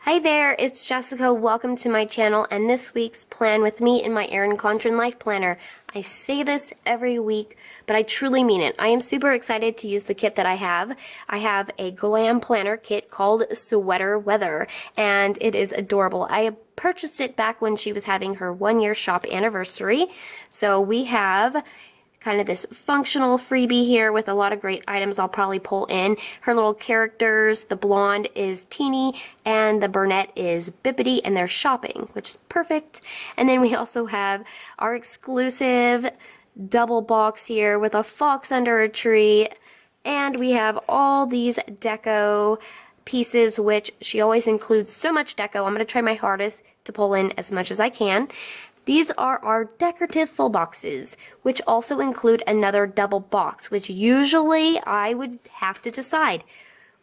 Hi there, it's Jessica. Welcome to my channel and this week's plan with me in my Erin Condren Life Planner. I say this every week, but I truly mean it. I am super excited to use the kit that I have. I have a Glam Planner kit called Sweater Weather, and it is adorable. I purchased it back when she was having her 1-year shop anniversary. So we have kind of this functional freebie here with a lot of great items I'll probably pull in. Her little characters, the blonde is Teeny and the brunette is Bippity, and they're shopping, which is perfect. And then we also have our exclusive double box here with a fox under a tree, and we have all these deco pieces, which she always includes so much deco. I'm going to try my hardest to pull in as much as I can. These are our decorative full boxes, which also include another double box, which usually I would have to decide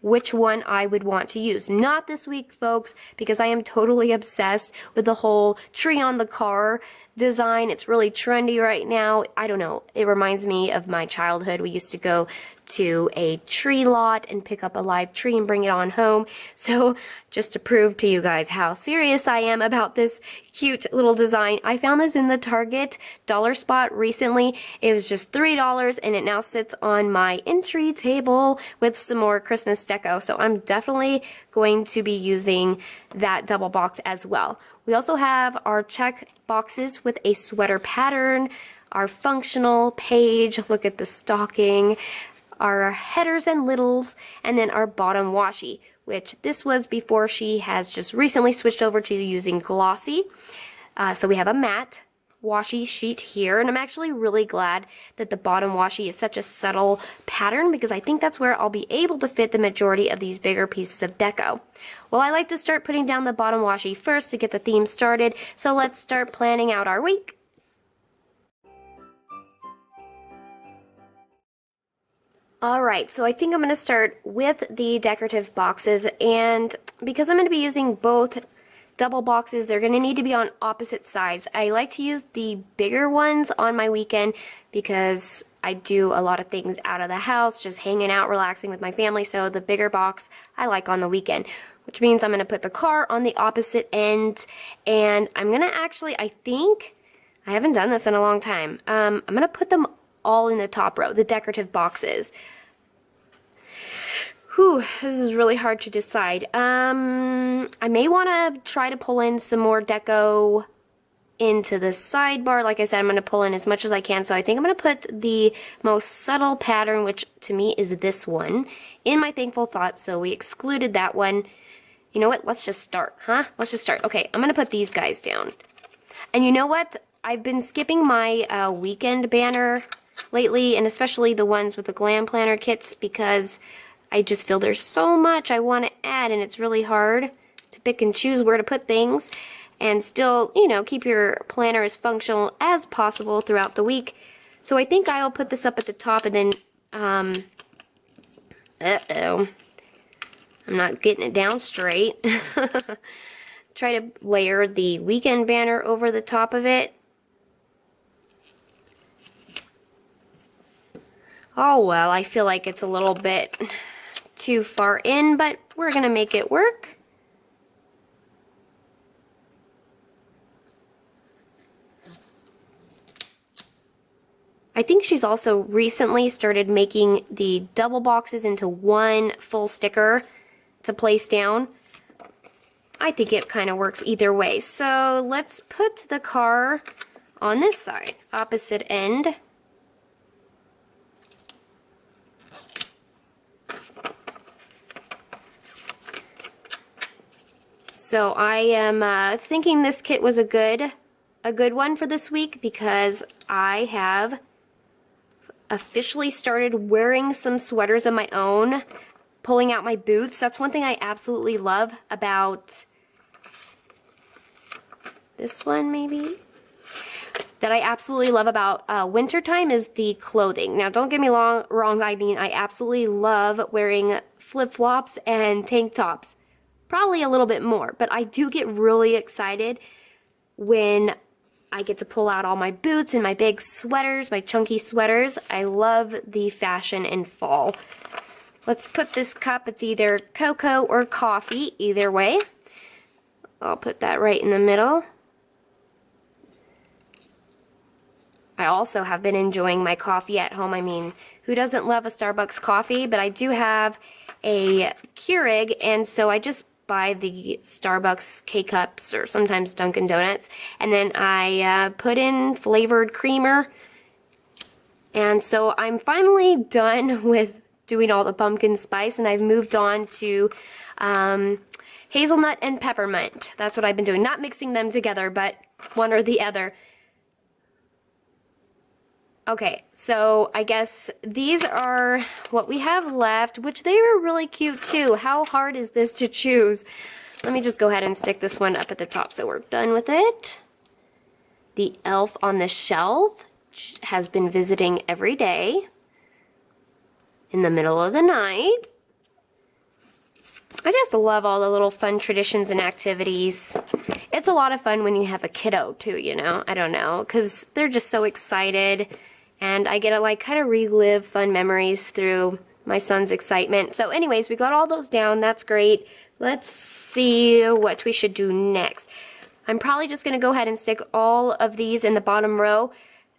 which one I would want to use. Not this week, folks, because I am totally obsessed with the whole tree on the car design. It's really trendy right now. I don't know. It reminds me of my childhood. We used to go to a tree lot and pick up a live tree and bring it on home. So just to prove to you guys how serious I am about this cute little design, I found this in the Target dollar spot recently. It was just $3 and it now sits on my entry table with some more Christmas deco. So I'm definitely going to be using that double box as well. We also have our check boxes with a sweater pattern, our functional page, look at the stocking, our headers and littles, and then our bottom washi, which this was before she has just recently switched over to using glossy. So we have a matte washi sheet here, and I'm actually really glad that the bottom washi is such a subtle pattern because I think that's where I'll be able to fit the majority of these bigger pieces of deco. Well, I like to start putting down the bottom washi first to get the theme started, so let's start planning out our week. Alright, so I think I'm going to start with the decorative boxes, and because I'm going to be using both double boxes, they're going to need to be on opposite sides. I like to use the bigger ones on my weekend because I do a lot of things out of the house, just hanging out, relaxing with my family, so the bigger box I like on the weekend, which means I'm going to put the car on the opposite end, and I'm going to actually, I think, I haven't done this in a long time, I'm going to put them all in the top row, the decorative boxes. Whew, this is really hard to decide. I may want to try to pull in some more deco into the sidebar. Like I said, I'm going to pull in as much as I can, so I think I'm going to put the most subtle pattern, which to me is this one, in my Thankful Thoughts, so we excluded that one. You know what? Let's just start, huh? Let's just start. Okay, I'm going to put these guys down. And you know what? I've been skipping my weekend banner lately, and especially the ones with the Glam Planner kits, because I just feel there's so much I want to add, and it's really hard to pick and choose where to put things and still, you know, keep your planner as functional as possible throughout the week. So I think I'll put this up at the top, and then, uh-oh, I'm not getting it down straight. Try to layer the weekend banner over the top of it. Oh well, I feel like it's a little bit too far in, but we're gonna make it work. I think she's also recently started making the double boxes into one full sticker to place down. I think it kind of works either way. So let's put the car on this side, opposite end. So I am thinking this kit was a good one for this week because I have officially started wearing some sweaters of my own, pulling out my boots. That's one thing I absolutely love about this one, maybe, that I absolutely love about wintertime is the clothing. Now, don't get me wrong, I mean, I absolutely love wearing flip-flops and tank tops. Probably a little bit more, but I do get really excited when I get to pull out all my boots and my big sweaters, my chunky sweaters. I love the fashion in fall. Let's put this cup, it's either cocoa or coffee, either way. I'll put that right in the middle. I also have been enjoying my coffee at home. I mean, who doesn't love a Starbucks coffee? But I do have a Keurig, and so I just buy the Starbucks K-Cups or sometimes Dunkin' Donuts, and then I put in flavored creamer. And so I'm finally done with doing all the pumpkin spice, and I've moved on to hazelnut and peppermint. That's what I've been doing. Not mixing them together, but one or the other. Okay, so I guess these are what we have left, which they were really cute too. How hard is this to choose? Let me just go ahead and stick this one up at the top so we're done with it. The elf on the shelf has been visiting every day in the middle of the night. I just love all the little fun traditions and activities. It's a lot of fun when you have a kiddo too, you know? I don't know, because they're just so excited. And I get to like kind of relive fun memories through my son's excitement. So anyways, we got all those down. That's great. Let's see what we should do next. I'm probably just going to go ahead and stick all of these in the bottom row.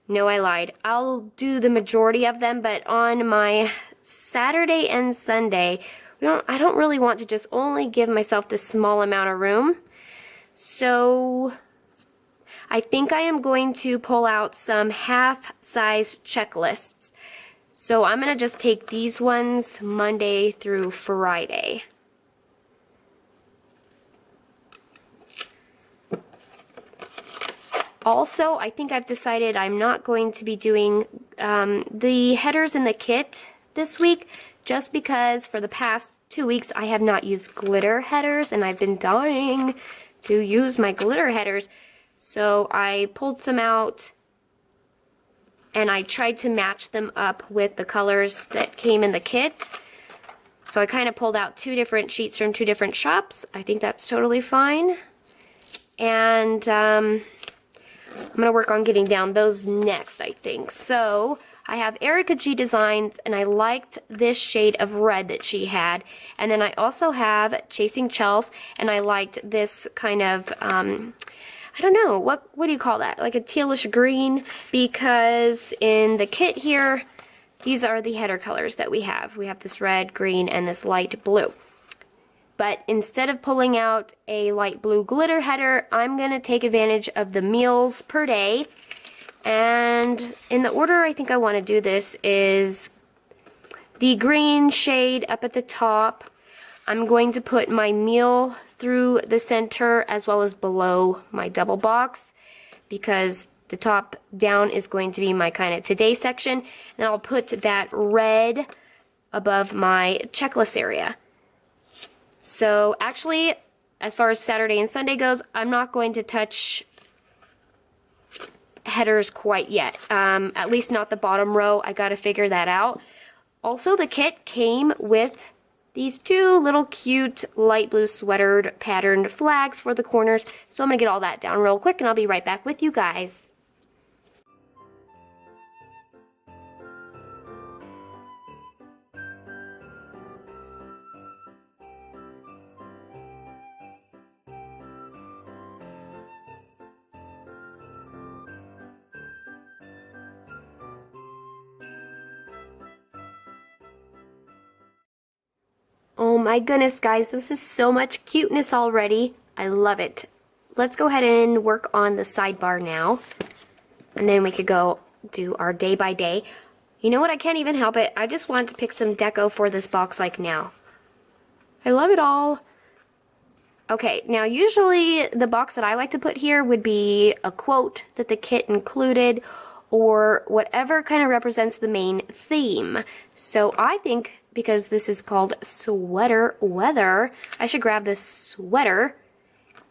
No, I lied. I'll do the majority of them, but on my Saturday and Sunday, I don't really want to just only give myself this small amount of room. So I think I am going to pull out some half-size checklists. So I'm going to just take these ones Monday through Friday. Also, I think I've decided I'm not going to be doing the headers in the kit this week, just because for the past 2 weeks I have not used glitter headers, and I've been dying to use my glitter headers. So I pulled some out and I tried to match them up with the colors that came in the kit. So I kind of pulled out 2 different sheets from 2 different shops. I think that's totally fine. And I'm going to work on getting down those next, I think. So I have EricaGDesigns, and I liked this shade of red that she had. And then I also have Chasing Chels, and I liked this kind of I don't know, what do you call that? Like a tealish green, because in the kit here, these are the header colors that we have. We have this red, green, and this light blue. But instead of pulling out a light blue glitter header, I'm going to take advantage of the meals per day. And in the order I think I want to do this is the green shade up at the top. I'm going to put my meal through the center as well as below my double box, because the top down is going to be my kind of today section, and I'll put that red above my checklist area. So actually, as far as Saturday and Sunday goes, I'm not going to touch headers quite yet, at least not the bottom row. I gotta figure that out. Also, the kit came with these 2 little cute light blue sweatered patterned flags for the corners. So I'm going to get all that down real quick, and I'll be right back with you guys. Oh my goodness, guys, this is so much cuteness already. I love it. Let's go ahead and work on the sidebar now, and then we could go do our day by day. You know what? I can't even help it. I just want to pick some deco for this box like now. I love it all. Okay, now usually the box that I like to put here would be a quote that the kit included, or whatever kind of represents the main theme. So I think, because this is called sweater weather, I should grab this sweater,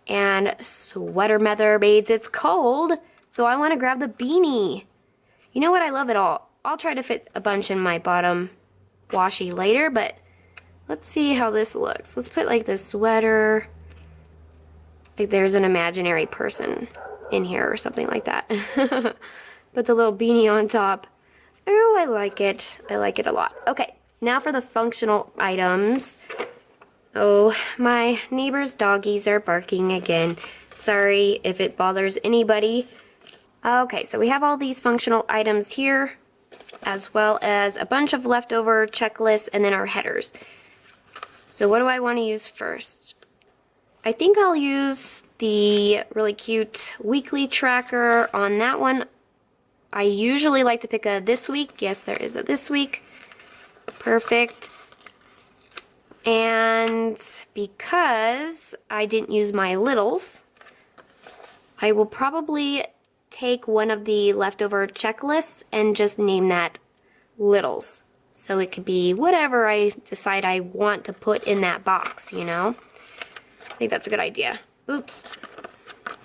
and sweater weather means it's cold, so I want to grab the beanie. You know what? I love it all. I'll try to fit a bunch in my bottom washi later, but let's see how this looks. Let's put like this sweater, like there's an imaginary person in here or something like that. Put the little beanie on top. Oh, I like it. I like it a lot. Okay, now for the functional items. Oh, my neighbor's doggies are barking again. Sorry if it bothers anybody. Okay, so we have all these functional items here, as well as a bunch of leftover checklists and then our headers. So what do I want to use first? I think I'll use the really cute weekly tracker on that one. I usually like to pick a this week. Yes, there is a this week. Perfect. And because I didn't use my littles, I will probably take one of the leftover checklists and just name that littles. So it could be whatever I decide I want to put in that box, you know? I think that's a good idea. Oops.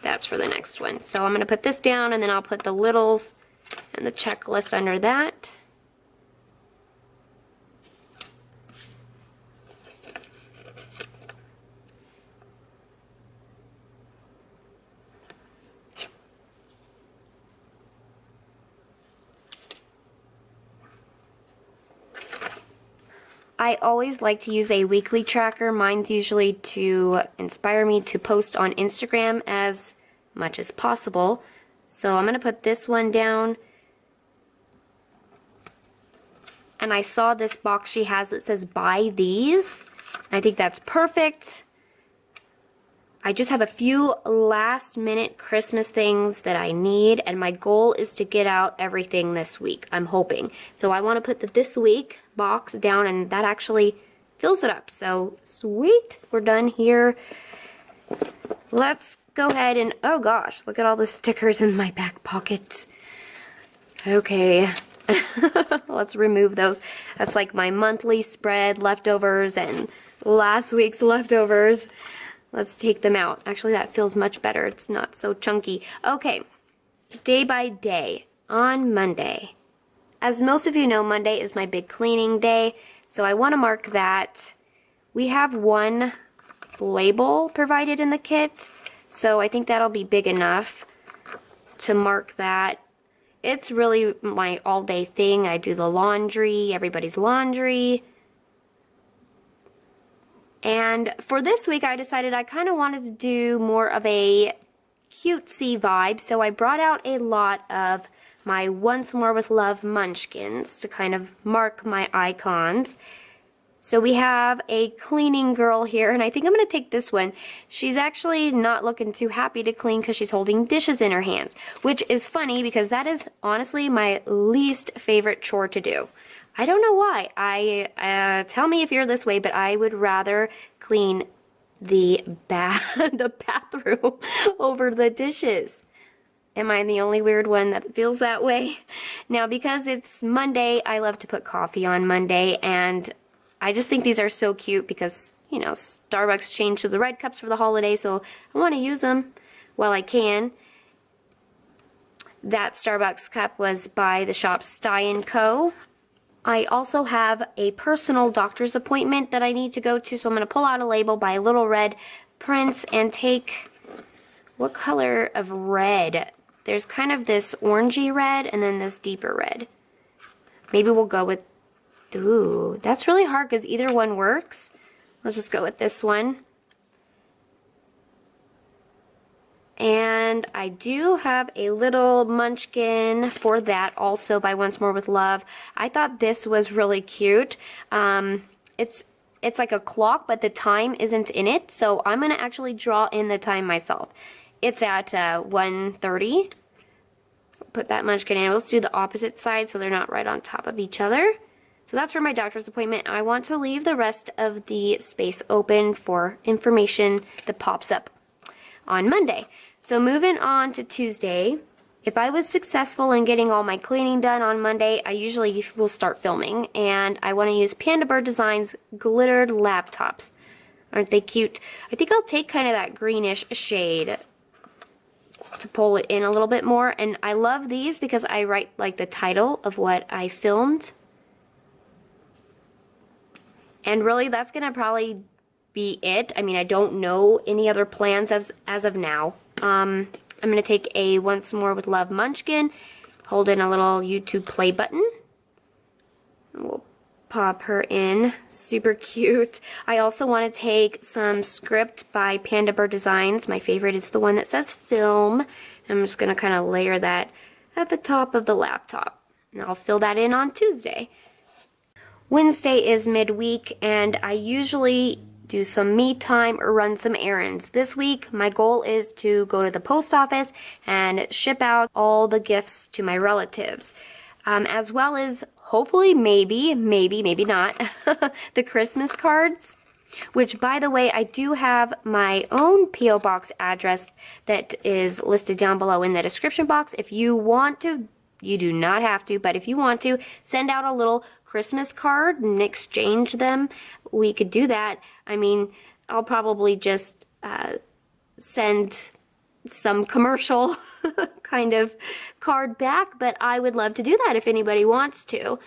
That's for the next one. So I'm going to put this down and then I'll put the littles and the checklist under that. I always like to use a weekly tracker. Mine's usually to inspire me to post on Instagram as much as possible. So I'm going to put this one down. And I saw this box she has that says buy these. I think that's perfect. I just have a few last minute Christmas things that I need, and my goal is to get out everything this week, I'm hoping. So I want to put the this week box down, and that actually fills it up. So sweet, we're done here. Let's go ahead and, oh gosh, look at all the stickers in my back pocket. Okay, let's remove those. That's like my monthly spread leftovers and last week's leftovers. Let's take them out. Actually, that feels much better. It's not so chunky. Okay, day by day on Monday. As most of you know, Monday is my big cleaning day, so I want to mark that. We have one label provided in the kit, so I think that'll be big enough to mark that. It's really my all-day thing. I do the laundry, everybody's laundry. And for this week, I decided I kind of wanted to do more of a cutesy vibe, so I brought out a lot of my Once More with Love munchkins to kind of mark my icons. So we have a cleaning girl here, and I think I'm going to take this one. She's actually not looking too happy to clean because she's holding dishes in her hands, which is funny because that is honestly my least favorite chore to do. I don't know why. Tell me if you're this way, but I would rather clean the bathroom over the dishes. Am I the only weird one that feels that way? Now, because it's Monday, I love to put coffee on Monday, and I just think these are so cute because, you know, Starbucks changed to the red cups for the holiday, so I want to use them while I can. That Starbucks cup was by the shop Sti&Co. I also have a personal doctor's appointment that I need to go to, so I'm going to pull out a label by LittleRedPrints and take, what color of red? There's kind of this orangey red and then this deeper red. Maybe we'll go with, ooh, that's really hard because either one works. Let's just go with this one. And I do have a little munchkin for that also by Once More with Love. I thought this was really cute. It's like a clock, but the time isn't in it, so I'm going to actually draw in the time myself. It's at 1:30. So put that munchkin in. Let's do the opposite side so they're not right on top of each other. So that's for my doctor's appointment. I want to leave the rest of the space open for information that pops up on Monday. So moving on to Tuesday, if I was successful in getting all my cleaning done on Monday, I usually will start filming, and I want to use Pandabird Design's glittered laptops. Aren't they cute? I think I'll take kind of that greenish shade to pull it in a little bit more, and I love these because I write like the title of what I filmed. And really, that's going to probably be it. I mean, I don't know any other plans as of now. I'm going to take a Once More with Love munchkin, hold in a little YouTube play button. And we'll pop her in. Super cute. I also want to take some script by Pandabird Designs. My favorite is the one that says film. I'm just going to kind of layer that at the top of the laptop. And I'll fill that in on Tuesday. Wednesday is midweek, and I usually do some me time or run some errands. This week, my goal is to go to the post office and ship out all the gifts to my relatives, as well as hopefully, maybe not, the Christmas cards, which, by the way, I do have my own P.O. Box address that is listed down below in the description box. If you want to, you do not have to, but if you want to, send out a little Christmas card and exchange them, we could do that. I mean, I'll probably just send some commercial kind of card back, but I would love to do that if anybody wants to.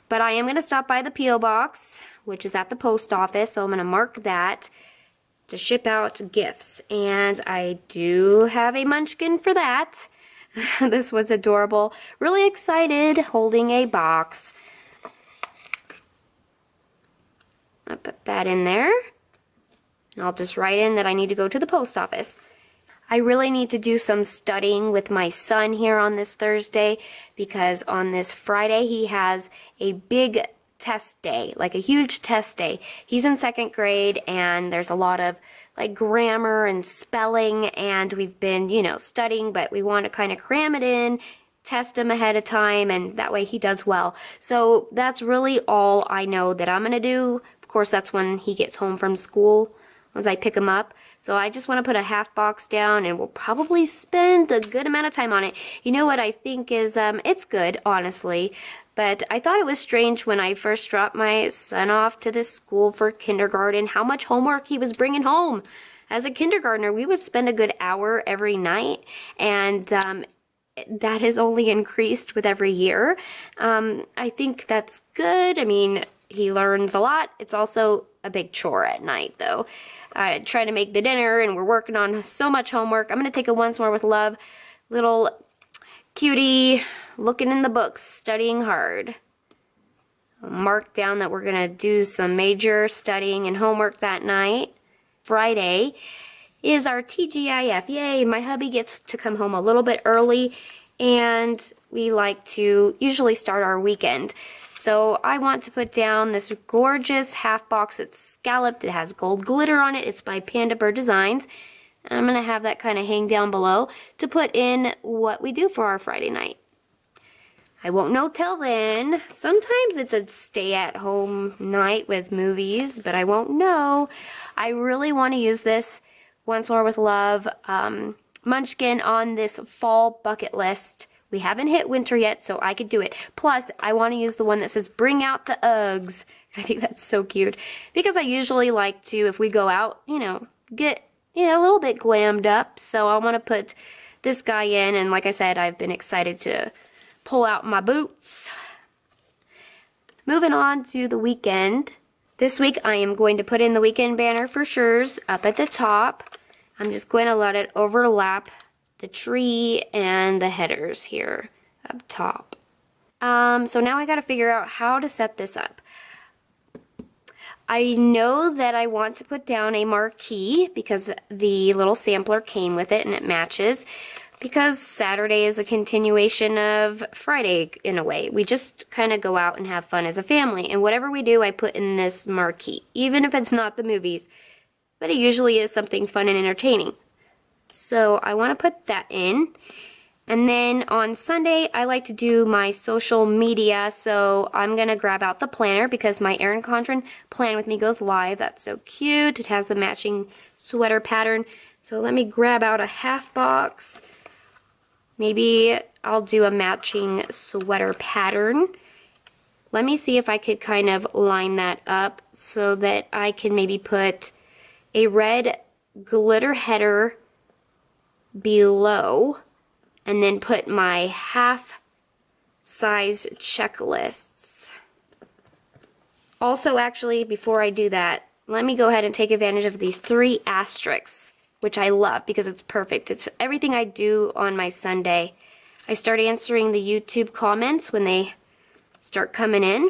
But I am going to stop by the P.O. Box, which is at the post office, so I'm going to mark that to ship out gifts. And I do have a munchkin for that. This was adorable. Really excited, holding a box. I'll put that in there. And I'll just write in that I need to go to the post office. I really need to do some studying with my son here on this Thursday, because on this Friday he has a big test day, like a huge test day. He's in 2nd grade, and there's a lot of like grammar and spelling, and we've been, you know, studying, but we want to kind of cram it in, test him ahead of time, and that way he does well. So that's really all I know that I'm going to do. Of course, that's when he gets home from school, once I pick him up. So I just want to put a half box down, and we'll probably spend a good amount of time on it. You know what I think is, it's good, honestly, but I thought it was strange when I first dropped my son off to this school for kindergarten, how much homework he was bringing home. As a kindergartner, we would spend a good hour every night, and that has only increased with every year. I think that's good. I mean, he learns a lot. It's also a big chore at night, though. I try to make the dinner, and we're working on so much homework. I'm going to take a Once More with Love little cutie looking in the books, studying hard. I'll mark down that we're going to do some major studying and homework that night. Friday is our TGIF. Yay, my hubby gets to come home a little bit early, and we like to usually start our weekend. So I want to put down this gorgeous half box. It's scalloped. It has gold glitter on it. It's by Pandabird Designs. And I'm going to have that kind of hang down below to put in what we do for our Friday night. I won't know till then. Sometimes it's a stay-at-home night with movies, but I won't know. I really want to use this Once More with Love munchkin on this fall bucket list. We haven't hit winter yet, so I could do it. Plus, I want to use the one that says, bring out the Uggs. I think that's so cute. Because I usually like to, if we go out, you know, get, you know, a little bit glammed up. So I want to put this guy in. And like I said, I've been excited to pull out my boots. Moving on to the weekend. This week, I am going to put in the weekend banner for Chels up at the top. I'm just going to let it overlap the tree and the headers here up top. So now I got to figure out how to set this up. I know that I want to put down a marquee because the little sampler came with it and it matches, because Saturday is a continuation of Friday in a way. We just kind of go out and have fun as a family, and whatever we do I put in this marquee, even if it's not the movies, but it usually is something fun and entertaining. So I want to put that in. And then on Sunday, I like to do my social media, so I'm going to grab out the planner because my Erin Condren Plan With Me goes live. That's so cute. It has the matching sweater pattern. So let me grab out a half box. Maybe I'll do a matching sweater pattern. Let me see if I could kind of line that up so that I can maybe put a red glitter header below, and then put my half size checklists. Also, actually, before I do that, let me go ahead and take advantage of these 3 asterisks, which I love because it's perfect. It's everything I do on my Sunday. I start answering the YouTube comments when they start coming in.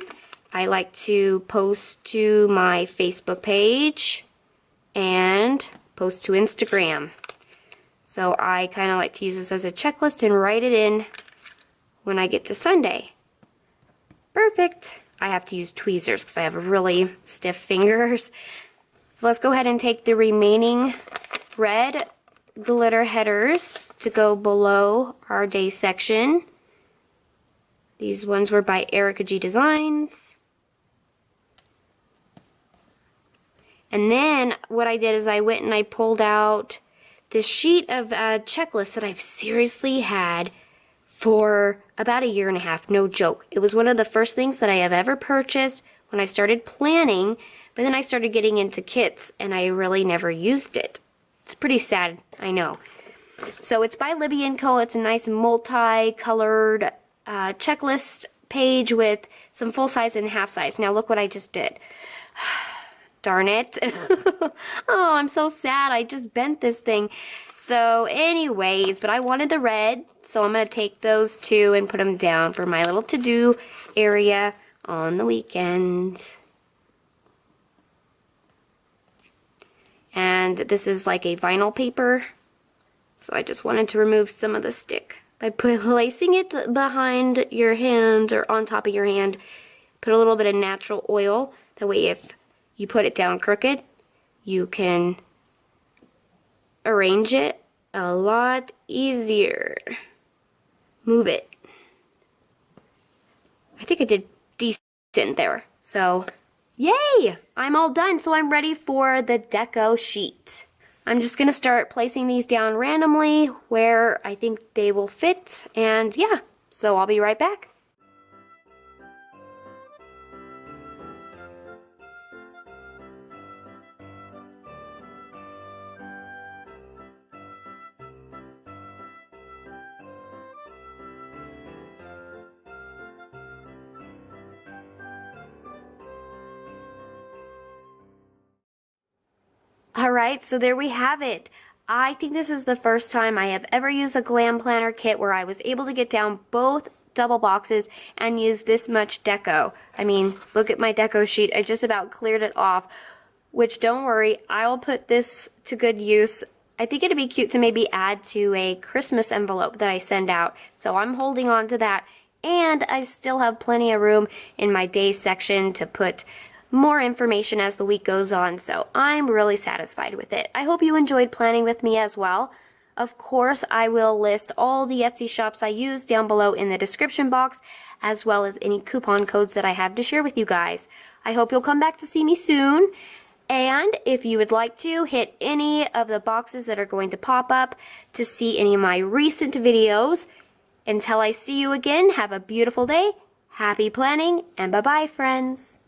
I like to post to my Facebook page and post to Instagram. So I kind of like to use this as a checklist and write it in when I get to Sunday. Perfect. I have to use tweezers because I have really stiff fingers. So let's go ahead and take the remaining red glitter headers to go below our day section. These ones were by EricaGDesigns. And then what I did is I went and I pulled out this sheet of checklists that I've seriously had for about a year and a half, no joke. It was one of the first things that I have ever purchased when I started planning, but then I started getting into kits and I really never used it. It's pretty sad, I know. So it's by Sti&Co. It's a nice multi-colored checklist page with some full size and half size. Now look what I just did. Darn it. Oh, I'm so sad. I just bent this thing. So anyways, but I wanted the red, so I'm going to take those two and put them down for my little to-do area on the weekend. And this is like a vinyl paper, so I just wanted to remove some of the stick by placing it behind your hand or on top of your hand. Put a little bit of natural oil, that way if you put it down crooked, you can arrange it a lot easier. Move it. I think I did decent there. So, yay! I'm all done, so I'm ready for the deco sheet. I'm just going to start placing these down randomly where I think they will fit, and yeah, so I'll be right back. Alright, so there we have it. I think this is the first time I have ever used a Glam Planner kit where I was able to get down both double boxes and use this much deco. I mean, look at my deco sheet. I just about cleared it off, which don't worry, I'll put this to good use. I think it'd be cute to maybe add to a Christmas envelope that I send out. So I'm holding on to that, and I still have plenty of room in my days section to put more information as the week goes on, so I'm really satisfied with it. I hope you enjoyed planning with me as well. Of course, I will list all the Etsy shops I use down below in the description box, as well as any coupon codes that I have to share with you guys. I hope you'll come back to see me soon, and if you would like to, hit any of the boxes that are going to pop up to see any of my recent videos. Until I see you again, have a beautiful day, happy planning, and bye-bye, friends.